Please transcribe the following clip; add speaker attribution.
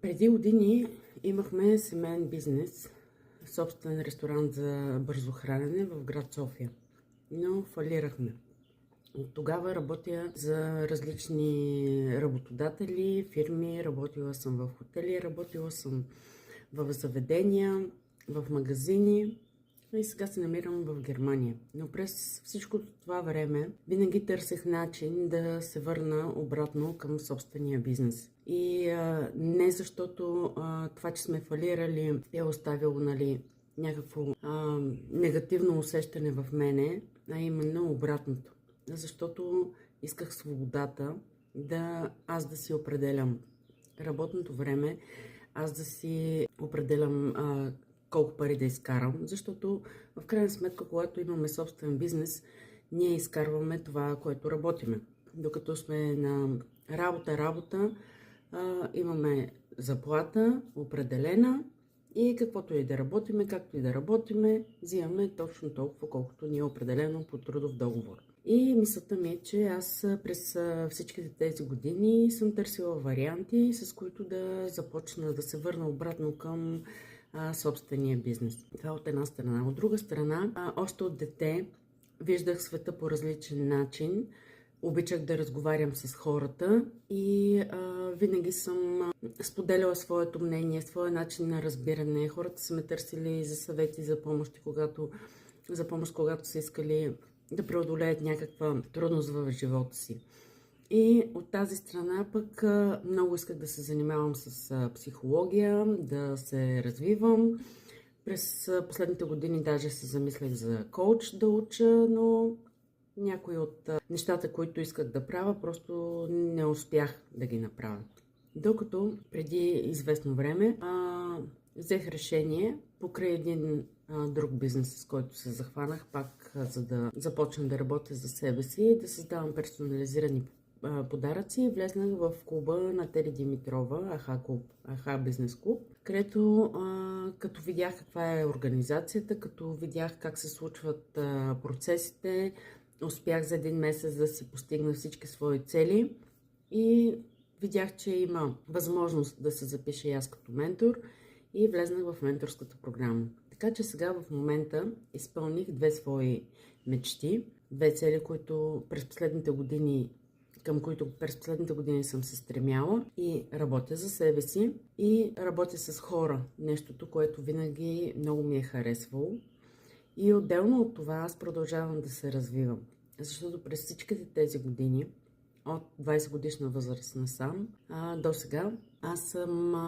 Speaker 1: Преди години имахме семейен бизнес, собствен ресторант за бързо хранене в град София, но фалирахме. От тогава работя за различни работодатели, фирми, работила съм в хотели, работила съм в заведения, в магазини и сега се намирам в Германия. Но през всичко това време винаги търсех начин да се върна обратно към собствения бизнес. И не защото това, че сме фалирали, е оставило, нали, някакво негативно усещане в мене, а именно обратното. Защото исках свободата аз да си определям работното време, аз да си определям колко пари да изкарам, защото в крайна сметка, когато имаме собствен бизнес, ние изкарваме това, което работиме. Докато сме на работа, имаме заплата определена и каквото и да работиме, както и да работиме, взимаме точно толкова, колкото ни е определено по трудов договор. И мисълта ми е, че аз през всичките тези години съм търсила варианти, с които да започна да се върна обратно към собствения бизнес. Това от една страна. От друга страна, още от дете виждах света по различен начин. Обичах да разговарям с хората и винаги съм споделяла своето мнение, своя начин на разбиране. Хората са ме търсили за съвети, за помощ, когато са искали да преодолеят някаква трудност в живота си. И от тази страна пък много исках да се занимавам с психология, да се развивам. През последните години даже се замислях за коуч да уча, но някои от нещата, които исках да правя, просто не успях да ги направя. Докато преди известно време взех решение покрай един друг бизнес, с който се захванах пак, за да започна да работя за себе си, да създавам персонализирани подаръци. Влезнах в клуба на Тери Димитрова, АХА бизнес клуб, където като видях каква е организацията, като видях как се случват процесите, успях за един месец да си постигна всички свои цели и видях, че има възможност да се запиша и аз като ментор и влезнах в менторската програма. Така че сега в момента изпълних две свои мечти, две цели, към които през последните години съм се стремяла и работя за себе си и работя с хора, нещото, което винаги много ми е харесвало. И отделно от това аз продължавам да се развивам, защото през всичките тези години, от 20 годишна възраст насам до сега, аз съм